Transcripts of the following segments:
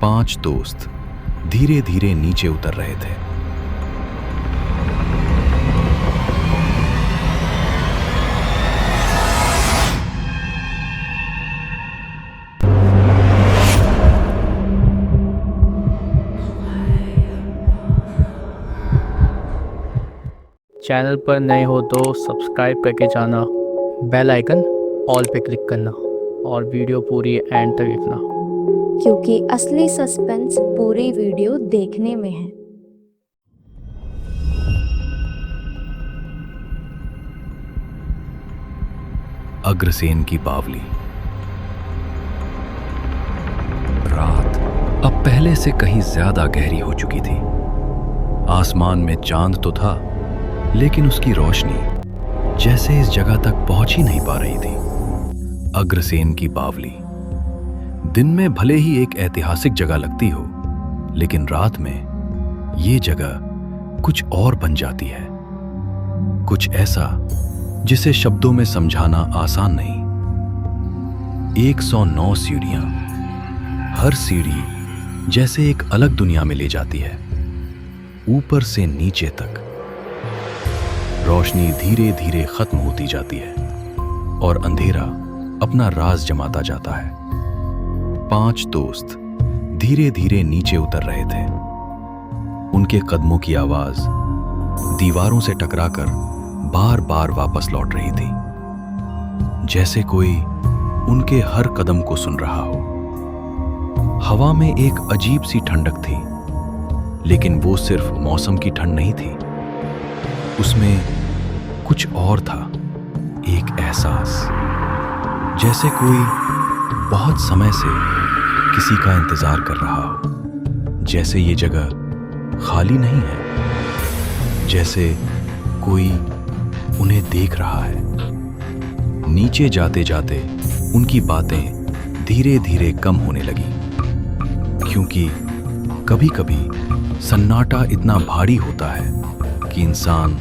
5 दोस्त धीरे धीरे नीचे उतर रहे थे। चैनल पर नए हो तो सब्सक्राइब करके जाना, बेल आइकन ऑल पे क्लिक करना और वीडियो पूरी एंड तक देखना, क्योंकि असली सस्पेंस पूरी वीडियो देखने में है। अग्रसेन की बावली। रात अब पहले से कहीं ज्यादा गहरी हो चुकी थी। आसमान में चांद तो था, लेकिन उसकी रोशनी जैसे इस जगह तक पहुंच ही नहीं पा रही थी। अग्रसेन की बावली दिन में भले ही एक ऐतिहासिक जगह लगती हो, लेकिन रात में ये जगह कुछ और बन जाती है। कुछ ऐसा जिसे शब्दों में समझाना आसान नहीं। 109 सीढ़ियां, हर सीढ़ी जैसे एक अलग दुनिया में ले जाती है, ऊपर से नीचे तक। रोशनी धीरे धीरे खत्म होती जाती है और अंधेरा अपना राज जमाता जाता है। 5 दोस्त धीरे धीरे नीचे उतर रहे थे। उनके कदमों की आवाज दीवारों से टकराकर बार बार वापस लौट रही थी, जैसे कोई उनके हर कदम को सुन रहा हो। हवा में एक अजीब सी ठंडक थी, लेकिन वो सिर्फ मौसम की ठंड नहीं थी। उसमें कुछ और था, एक एहसास, जैसे कोई बहुत समय से किसी का इंतजार कर रहा हो। जैसे ये जगह खाली नहीं है, जैसे कोई उन्हें देख रहा है। नीचे जाते जाते उनकी बातें धीरे धीरे कम होने लगी, क्योंकि कभी कभी सन्नाटा इतना भारी होता है कि इंसान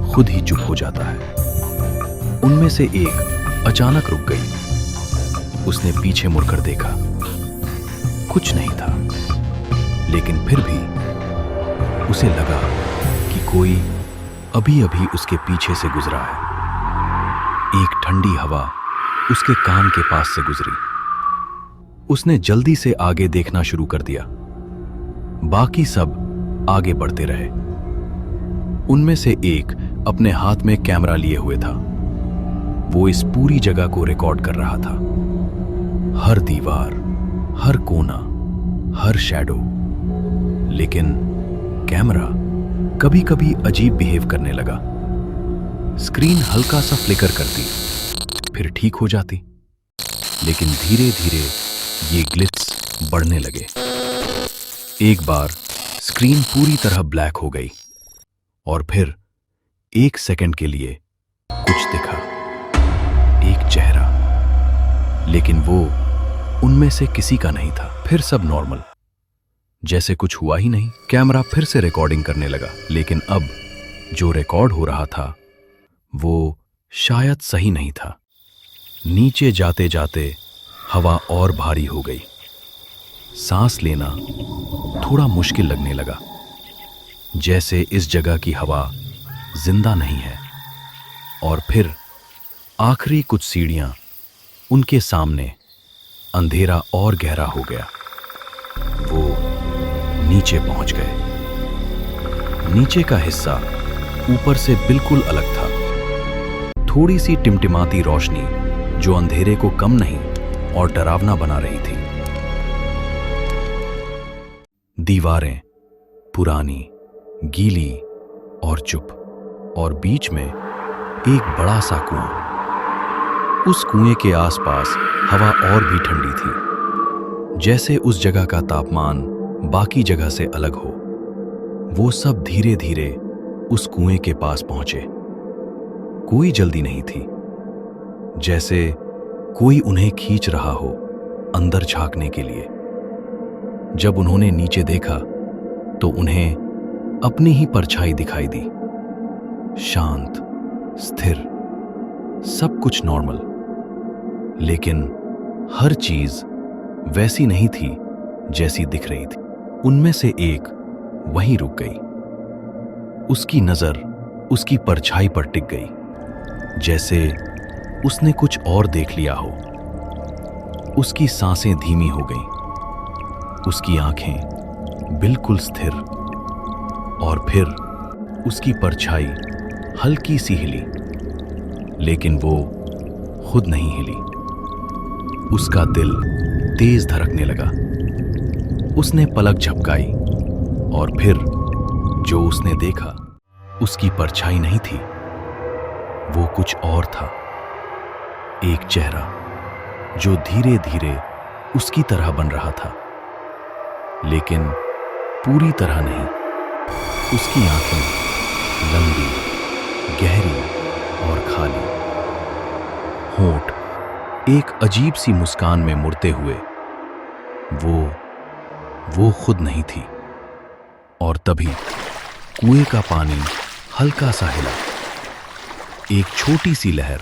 खुद ही चुप हो जाता है। उनमें से एक अचानक रुक गई। उसने पीछे मुड़कर देखा। कुछ नहीं था, लेकिन फिर भी उसे लगा कि कोई अभी अभी उसके पीछे से गुजरा है। एक ठंडी हवा उसके कान के पास से गुजरी। उसने जल्दी से आगे देखना शुरू कर दिया। बाकी सब आगे बढ़ते रहे। उनमें से एक अपने हाथ में कैमरा लिए हुए था। वो इस पूरी जगह को रिकॉर्ड कर रहा था। हर दीवार, हर कोना, हर शैडो। लेकिन कैमरा कभी कभी अजीब बिहेव करने लगा। स्क्रीन हल्का सा फ्लिकर करती, फिर ठीक हो जाती, लेकिन धीरे धीरे ये ग्लिट्स बढ़ने लगे। एक बार स्क्रीन पूरी तरह ब्लैक हो गई और फिर 1 सेकंड के लिए कुछ दिखा, एक चेहरा, लेकिन वो उनमें से किसी का नहीं था। फिर सब नॉर्मल, जैसे कुछ हुआ ही नहीं। कैमरा फिर से रिकॉर्डिंग करने लगा, लेकिन अब जो रिकॉर्ड हो रहा था वो शायद सही नहीं था। नीचे जाते जाते हवा और भारी हो गई। सांस लेना थोड़ा मुश्किल लगने लगा, जैसे इस जगह की हवा जिंदा नहीं है। और फिर आखिरी कुछ सीढ़ियां उनके सामने, अंधेरा और गहरा हो गया। वो नीचे पहुंच गए। नीचे का हिस्सा ऊपर से बिल्कुल अलग था। थोड़ी सी टिमटिमाती रोशनी जो अंधेरे को कम नहीं और डरावना बना रही थी। दीवारें पुरानी, गीली और चुप, और बीच में एक बड़ा सा कुआं। उस कुएं के आसपास हवा और भी ठंडी थी, जैसे उस जगह का तापमान बाकी जगह से अलग हो। वो सब धीरे धीरे उस कुएं के पास पहुंचे। कोई जल्दी नहीं थी, जैसे कोई उन्हें खींच रहा हो अंदर झांकने के लिए। जब उन्होंने नीचे देखा तो उन्हें अपनी ही परछाई दिखाई दी। शांत, स्थिर, सब कुछ नॉर्मल, लेकिन हर चीज वैसी नहीं थी जैसी दिख रही थी। उनमें से एक वहीं रुक गई। उसकी नजर उसकी परछाई पर टिक गई, जैसे उसने कुछ और देख लिया हो। उसकी सांसें धीमी हो गईं, उसकी आंखें बिल्कुल स्थिर, और फिर उसकी परछाई हल्की सी हिली, लेकिन वो खुद नहीं हिली। उसका दिल तेज धड़कने लगा। उसने पलक झपकाई, और फिर जो उसने देखा उसकी परछाई नहीं थी, वो कुछ और था। एक चेहरा जो धीरे धीरे उसकी तरह बन रहा था, लेकिन पूरी तरह नहीं। उसकी आंखें लंबी, गहरी और खाली, होंठ एक अजीब सी मुस्कान में मुड़ते हुए। वो खुद नहीं थी। और तभी कुएं का पानी हल्का सा हिला। एक छोटी सी लहर,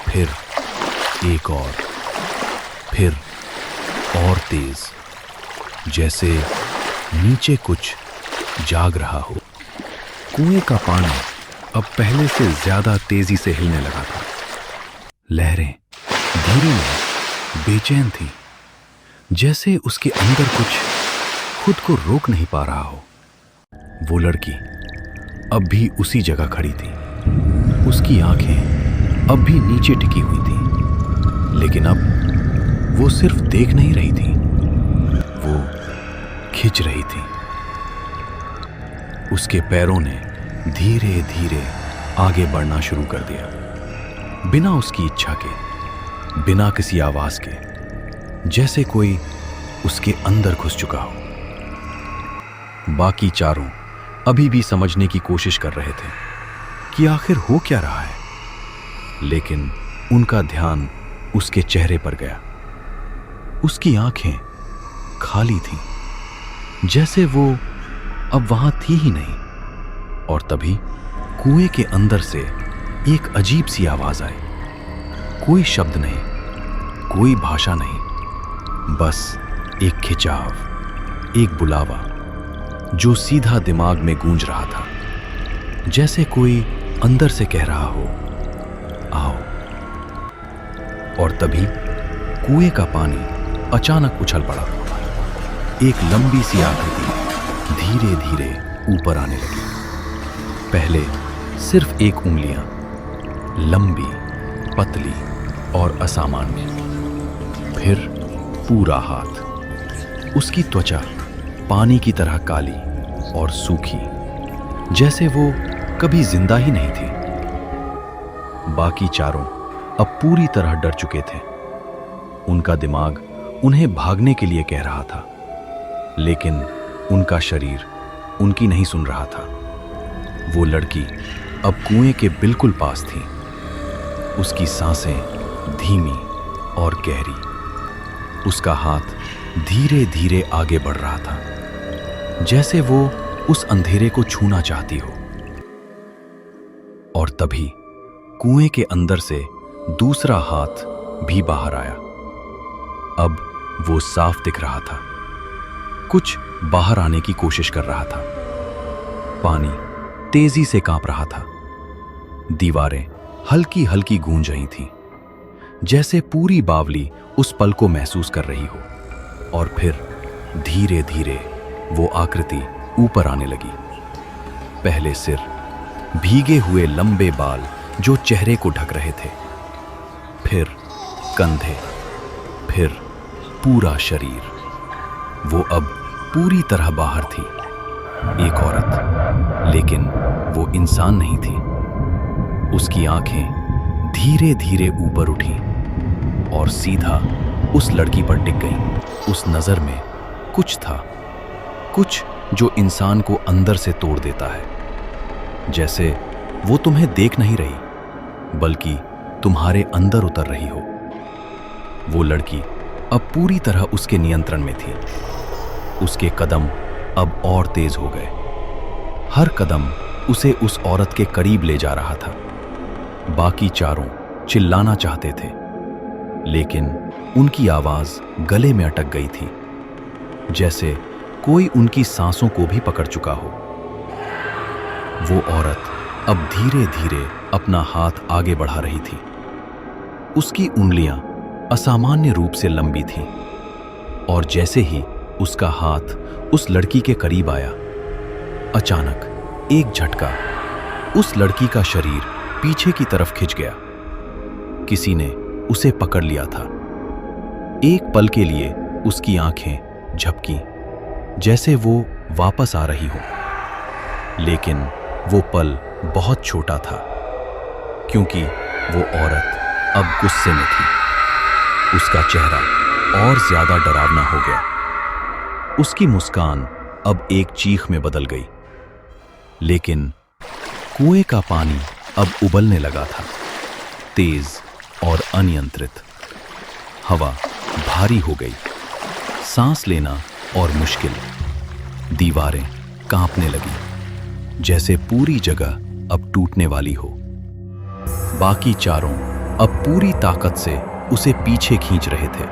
फिर एक और, फिर और तेज, जैसे नीचे कुछ जाग रहा हो। कुएं का पानी अब पहले से ज्यादा तेजी से हिलने लगा था। लहरें धीरे में बेचैन थी, जैसे उसके अंदर कुछ खुद को रोक नहीं पा रहा हो। वो लड़की अब भी उसी जगह खड़ी थी। उसकी आंखें अब भी नीचे टिकी हुई थी, लेकिन अब वो सिर्फ देख नहीं रही थी, वो खिंच रही थी। उसके पैरों ने धीरे धीरे आगे बढ़ना शुरू कर दिया, बिना उसकी इच्छा के, बिना किसी आवाज के, जैसे कोई उसके अंदर घुस चुका हो। बाकी चारों अभी भी समझने की कोशिश कर रहे थे कि आखिर हो क्या रहा है, लेकिन उनका ध्यान उसके चेहरे पर गया। उसकी आंखें खाली थीं, जैसे वो अब वहां थी ही नहीं। और तभी कुएं के अंदर से एक अजीब सी आवाज आई। कोई शब्द नहीं, कोई भाषा नहीं, बस एक खिंचाव, एक बुलावा जो सीधा दिमाग में गूंज रहा था, जैसे कोई अंदर से कह रहा हो, आओ। और तभी कुएं का पानी अचानक उछल पड़ा। एक लंबी सी आकृति धीरे धीरे ऊपर आने लगी। पहले सिर्फ एक उंगलियां, लंबी, पतली और असामान्य, फिर पूरा हाथ। उसकी त्वचा पानी की तरह काली और सूखी, जैसे वो कभी जिंदा ही नहीं थी। बाकी चारों अब पूरी तरह डर चुके थे। उनका दिमाग उन्हें भागने के लिए कह रहा था, लेकिन उनका शरीर उनकी नहीं सुन रहा था। वो लड़की अब कुएं के बिल्कुल पास थी। उसकी सांसें धीमी और गहरी। उसका हाथ धीरे धीरे आगे बढ़ रहा था, जैसे वो उस अंधेरे को छूना चाहती हो। और तभी कुएं के अंदर से दूसरा हाथ भी बाहर आया। अब वो साफ दिख रहा था, कुछ बाहर आने की कोशिश कर रहा था। पानी तेजी से कांप रहा था। दीवारें हल्की हल्की गूंज रही थीं, जैसे पूरी बावली उस पल को महसूस कर रही हो। और फिर धीरे धीरे वो आकृति ऊपर आने लगी। पहले सिर, भीगे हुए लंबे बाल जो चेहरे को ढक रहे थे, फिर कंधे, फिर पूरा शरीर। वो अब पूरी तरह बाहर थी। एक औरत, लेकिन वो इंसान नहीं थी। उसकी आंखें धीरे धीरे ऊपर उठी और सीधा उस लड़की पर टिक गईं। उस नजर में कुछ था, कुछ जो इंसान को अंदर से तोड़ देता है, जैसे वो तुम्हें देख नहीं रही, बल्कि तुम्हारे अंदर उतर रही हो। वो लड़की अब पूरी तरह उसके नियंत्रण में थी। उसके कदम अब और तेज हो गए। हर कदम उसे उस औरत के करीब ले जा रहा था। बाकी चारों चिल्लाना चाहते थे, लेकिन उनकी आवाज गले में अटक गई थी। जैसे कोई उनकी सांसों को भी पकड़ चुका हो। वो औरत अब धीरे धीरे अपना हाथ आगे बढ़ा रही थी। उसकी उंगलियां असामान्य रूप से लंबी थीं और जैसे ही उसका हाथ उस लड़की के करीब आया, अचानक एक झटका उस लड़की का शरीर पीछे की तरफ खिंच गया। किसी ने उसे पकड़ लिया था। एक पल के लिए उसकी आंखें झपकी, जैसे वो वापस आ रही हो। लेकिन वो पल बहुत छोटा था, क्योंकि वो औरत अब गुस्से में थी। उसका चेहरा और ज्यादा डरावना हो गया। उसकी मुस्कान अब एक चीख में बदल गई। लेकिन कुएं का पानी अब उबलने लगा था, तेज और अनियंत्रित। हवा भारी हो गई, सांस लेना और मुश्किल। दीवारें कांपने लगी, जैसे पूरी जगह अब टूटने वाली हो। बाकी चारों अब पूरी ताकत से उसे पीछे खींच रहे थे,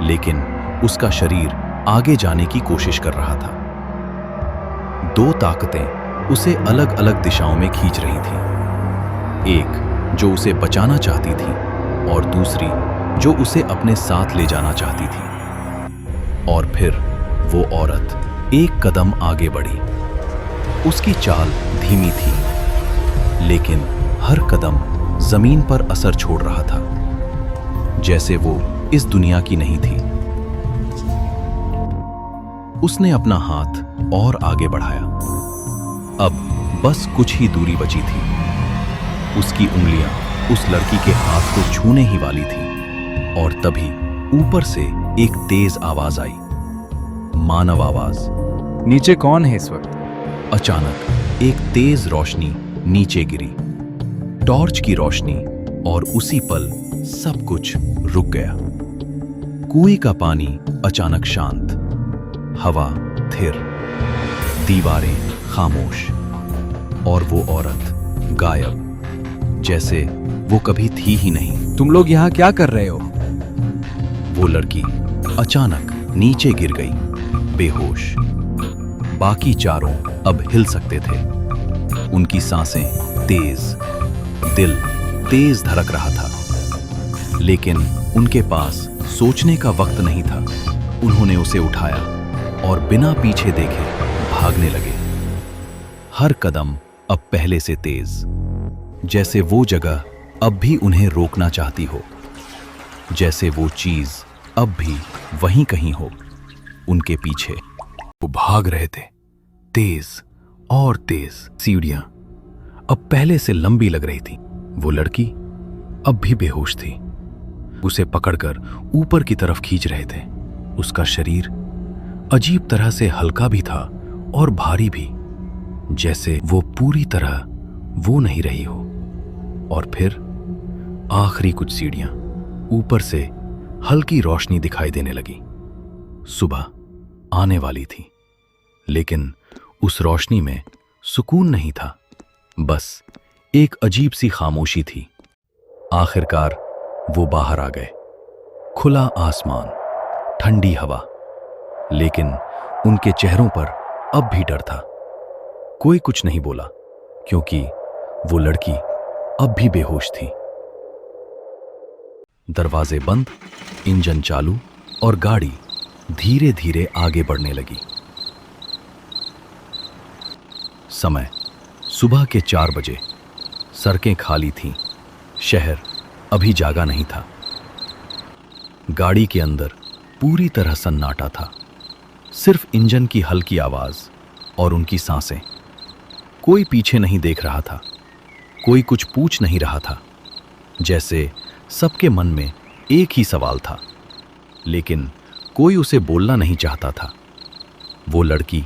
लेकिन उसका शरीर आगे जाने की कोशिश कर रहा था। दो ताकतें उसे अलग अलग दिशाओं में खींच रही थीं। एक जो उसे बचाना चाहती थी और दूसरी जो उसे अपने साथ ले जाना चाहती थी। और फिर वो औरत एक कदम आगे बढ़ी। उसकी चाल धीमी थी, लेकिन हर कदम जमीन पर असर छोड़ रहा था, जैसे वो इस दुनिया की नहीं थी। उसने अपना हाथ और आगे बढ़ाया। अब बस कुछ ही दूरी बची थी। उसकी उंगलियां उस लड़की के हाथ को छूने ही वाली थी, और तभी ऊपर से एक तेज आवाज आई, मानव आवाज। नीचे कौन है इस वक्त? अचानक एक तेज रोशनी नीचे गिरी, टॉर्च की रोशनी, और उसी पल सब कुछ रुक गया। कुएं का पानी अचानक शांत, हवा स्थिर, दीवारें खामोश, और वो औरत गायब, जैसे वो कभी थी ही नहीं। तुम लोग यहाँ क्या कर रहे हो? वो लड़की अचानक नीचे गिर गई, बेहोश। बाकी चारों अब हिल सकते थे। उनकी सांसें तेज, दिल तेज धड़क रहा था, लेकिन उनके पास सोचने का वक्त नहीं था। उन्होंने उसे उठाया और बिना पीछे देखे भागने लगे। हर कदम अब पहले से तेज, जैसे वो जगह अब भी उन्हें रोकना चाहती हो, जैसे वो चीज अब भी वहीं कहीं हो, उनके पीछे। वो भाग रहे थे, तेज और तेज। सीढ़ियां अब पहले से लंबी लग रही थी। वो लड़की अब भी बेहोश थी। उसे पकड़कर ऊपर की तरफ खींच रहे थे। उसका शरीर अजीब तरह से हल्का भी था और भारी भी, जैसे वो पूरी तरह वो नहीं रही हो। और फिर आखिरी कुछ सीढ़ियां, ऊपर से हल्की रोशनी दिखाई देने लगी। सुबह आने वाली थी, लेकिन उस रोशनी में सुकून नहीं था, बस एक अजीब सी खामोशी थी। आखिरकार वो बाहर आ गए। खुला आसमान, ठंडी हवा, लेकिन उनके चेहरों पर अब भी डर था। कोई कुछ नहीं बोला, क्योंकि वो लड़की अब भी बेहोश थी। दरवाजे बंद, इंजन चालू, और गाड़ी धीरे धीरे आगे बढ़ने लगी। समय सुबह के 4 बजे। सड़कें खाली थीं, शहर अभी जागा नहीं था। गाड़ी के अंदर पूरी तरह सन्नाटा था, सिर्फ इंजन की हल्की आवाज और उनकी सांसें। कोई पीछे नहीं देख रहा था, कोई कुछ पूछ नहीं रहा था, जैसे सबके मन में एक ही सवाल था, लेकिन कोई उसे बोलना नहीं चाहता था। वो लड़की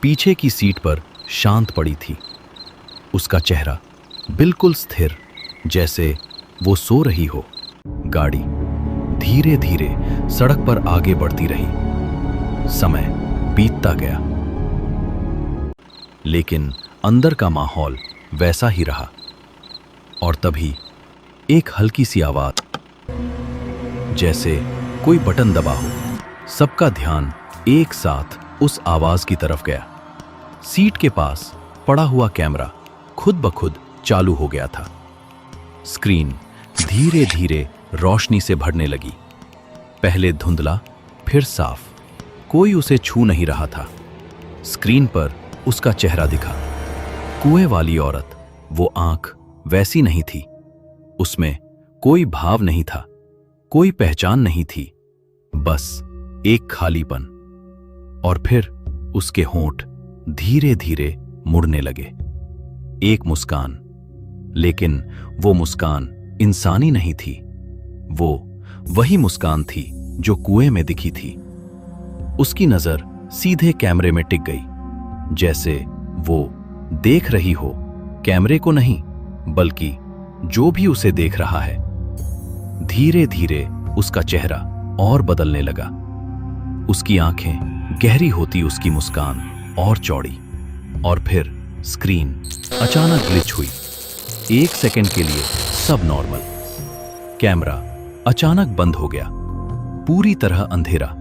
पीछे की सीट पर शांत पड़ी थी, उसका चेहरा बिल्कुल स्थिर, जैसे वो सो रही हो। गाड़ी धीरे धीरे सड़क पर आगे बढ़ती रही। समय बीतता गया, लेकिन अंदर का माहौल वैसा ही रहा। और तभी एक हल्की सी आवाज, जैसे कोई बटन दबा हो। सबका ध्यान एक साथ उस आवाज की तरफ गया। सीट के पास पड़ा हुआ कैमरा खुद ब खुद चालू हो गया था। स्क्रीन धीरे धीरे रोशनी से भरने लगी। पहले धुंधला, फिर साफ। कोई उसे छू नहीं रहा था। स्क्रीन पर उसका चेहरा दिखा। कुएं वाली औरत, वो आंख वैसी नहीं थी। उसमें कोई भाव नहीं था, कोई पहचान नहीं थी, बस एक खालीपन। और फिर उसके होंठ धीरे धीरे मुड़ने लगे। एक मुस्कान, लेकिन वो मुस्कान इंसानी नहीं थी। वो वही मुस्कान थी जो कुएं में दिखी थी। उसकी नजर सीधे कैमरे में टिक गई, जैसे वो देख रही हो कैमरे को नहीं, बल्कि जो भी उसे देख रहा है। धीरे धीरे उसका चेहरा और बदलने लगा। उसकी आंखें गहरी होती, उसकी मुस्कान और चौड़ी। और फिर स्क्रीन अचानक ग्लिच हुई। 1 सेकंड के लिए सब नॉर्मल। कैमरा अचानक बंद हो गया। पूरी तरह अंधेरा।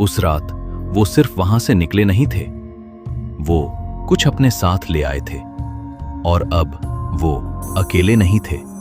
उस रात वो सिर्फ वहां से निकले नहीं थे, वो कुछ अपने साथ ले आए थे। और अब वो अकेले नहीं थे।